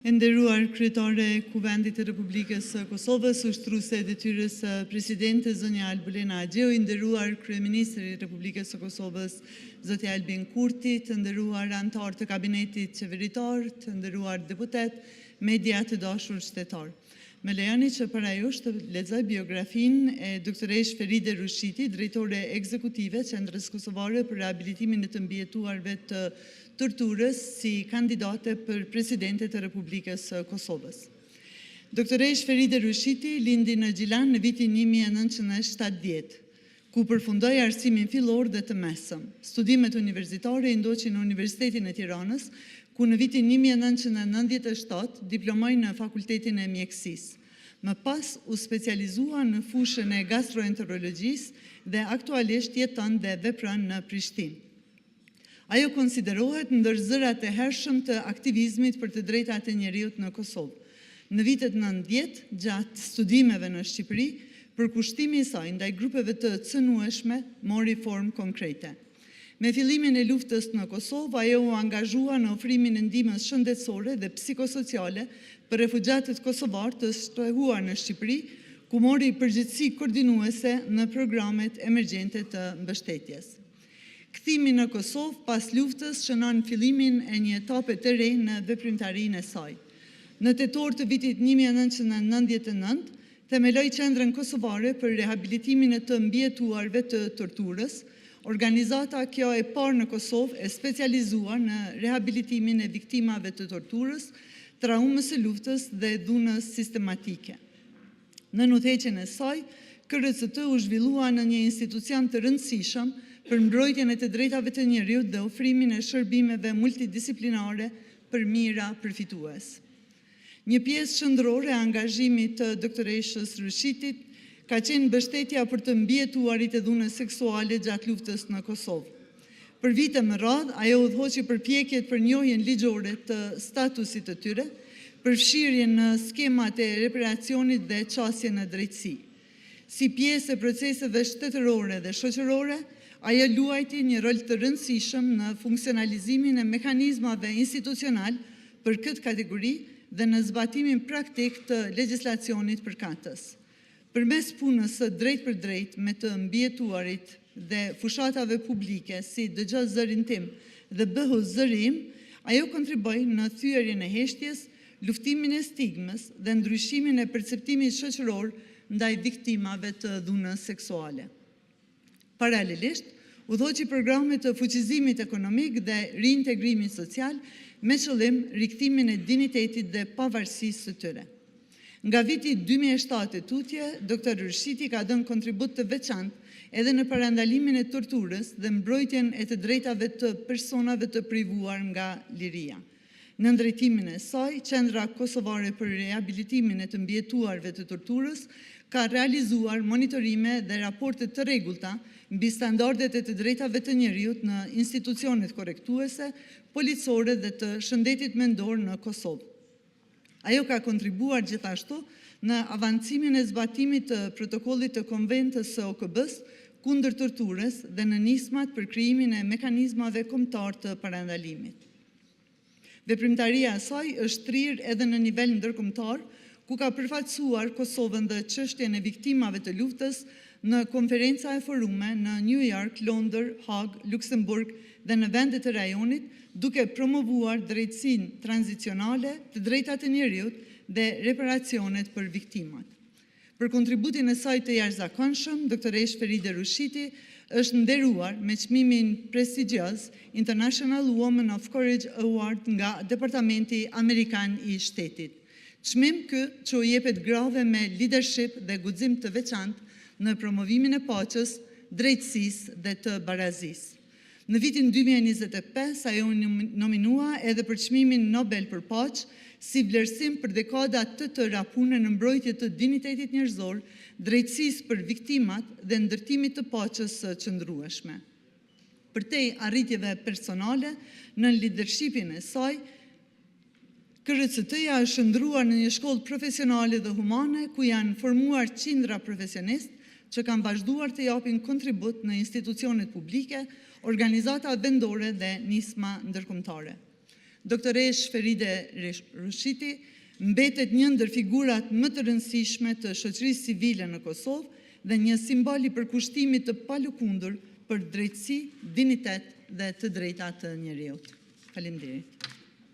Nderuar kryetare e Kuvendit të Republikës së Kosovës, ushtruese e detyrës së Presidente zonja Albulena Axheu, nderuar kryeministri i Republikës së Kosovës zotja Albin Kurti, të nderuar anëtar të kabinetit qeveritar, të nderuar deputet, media të dashur shtetar. Me lejoni që para jush të lexoj biografinë e doktoresh Feride Rushiti, drejtore ekzekutive Qendrës Kosovare për rehabilitimin e të mbijetuarve të torturës si kandidate për presidente të Republikës së Kosovës. Doktoresh Feride Rushiti lindi në Gjilan në vitin 1970, ku përfundoi arsimin fillor dhe të mesëm. Studimet universitare i ndoqi në Universitetin e Tiranës, ku në vitin 1997 diplomoi në Fakultetin e Mjekësisë. Më pas u specializua në fushën e gastroenterologjisë dhe aktualisht jeton dhe vepron në Prishtinë. Ajo konsiderohet ndër zërat e hershëm të aktivizmit për të drejtat e njeriut në Kosovë. Në vitet 90, gjatë studimeve në Shqipëri, përkushtimi i saj ndaj grupeve të cënueshme mori formë konkrete. Me fillimin e luftës në Kosovë, ajo u angazhua në ofrimin e ndihmës shëndetësore dhe psikosociale për refugjatët kosovar të shtrëhuar në Shqipëri, ku mori përgjegjësi koordinuese në programet emergjente të mbështetjes. Kthimi në Kosovë pas luftës shënon fillimin e një etape të re në veprimtarinë e saj. Në tetor të vitit 1999, themeloi Qendrën Kosovare për rehabilitimin e të mbijetuarve të torturës, organizata kjo e parë në Kosovë e specializuar në rehabilitimin e viktimave të torturës, traumës së luftës dhe dhunës sistematike. Në udhëheqjen e saj, KRCT u zhvillua në një institucion të rëndësishëm për mbrojtjen e të drejtave të njeriut dhe ofrimin e shërbimeve multidisiplinare për mira përfitues. Një pjesë qendrore e angazhimit të doktoreshës Rushitit ka qenë mbështetja për të mbijetuarit e dhunës seksuale gjatë luftës në Kosovë. Për vite me radhë, ajo udhëhoqi përpjekjet për njohjen ligjore të statusit të tyre, përfshirjen në skemat e reparacionit dhe qasje në drejtësi. Si pjesë e proceseve shtetërore dhe shoqërore, ajo luajti një rol të rëndësishëm në funksionalizimin e mekanizmave institucional për këtë kategori dhe në zbatimin praktik të legjislacionit përkatës. Përmes punës së drejt për drejt me të mbijetuarit dhe fushatave publike si Dëgjo zërin tim dhe Bëhu zërim, ajo kontriboi në thyerjen e heshtjes, luftimin e stigmës dhe ndryshimin e perceptimit shoqëror ndaj viktimave të dhunës seksuale. Paralelisht, udhëhoqi programe të fuqizimit ekonomik dhe reintegrimit social me qëllim rikthimin e dinjitetit dhe pavarësisë së tyre. Nga viti 2007 tutje, Dr. Rushiti ka dhënë kontribut të veçantë edhe në parandalimin e torturës dhe mbrojtjen e të drejtave të personave të privuar nga liria. Në drejtimin e saj, Qendra Kosovare për rehabilitimin e të mbijetuarve të torturës ka realizuar monitorime dhe raporte të rregullta mbi standardet e të drejtave të njeriut në institucionet korrektuese, policore dhe të shëndetit mendor në Kosovë. Ajo ka kontribuar gjithashtu në avancimin e zbatimit të protokollit të konventës së OKB-s kundër torturës dhe në nismat për krijimin e mekanizmave kombëtar të parandalimit. Veprimtaria e saj është trirë edhe në nivel ndërkombëtar, ku ka përfaqësuar Kosovën dhe çështjen e viktimave të luftës në konferenca e forume në New York, Londër, Hague, Luksemburg dhe në vendet e rajonit, duke promovuar drejtësinë tranzicionale, të drejtat e njeriut dhe reparacionet për viktimat. Për kontributin e saj të jashtëzakonshëm, doktoresh Feride Rushiti është nderuar me çmimin prestigjioz International Women of Courage Award nga Departamenti Amerikan i Shtetit. Çmim ky që u jepet grave me leadership dhe guxim të veçantë në promovimin e paqes, drejtësisë dhe të barazisë. Në vitin 2025, ajo u nominua edhe për çmimin Nobel për Paqe, si vlerësim për dekada të tëra pune në mbrojtje të dinjitetit njerëzor, drejtësisë për viktimat dhe ndërtimit të paqes së qëndrueshme. Përtej arritjeve personale, në leadershipin e saj, KRCT-ja është shndruar në një shkollë profesionale dhe humane, ku janë formuar qindra profesionistë që kanë vazhduar të japin kontribut në institucionet publike, organizata vendore dhe nisma ndërkombëtare. Doktoresh Feride Rushiti mbetet një ndër figurat më të rëndësishme të shoqërisë civile në Kosovë dhe një simbol i përkushtimit të palëkundur për drejtësi, dinitet dhe të drejtat të njerëzit. Faleminderit.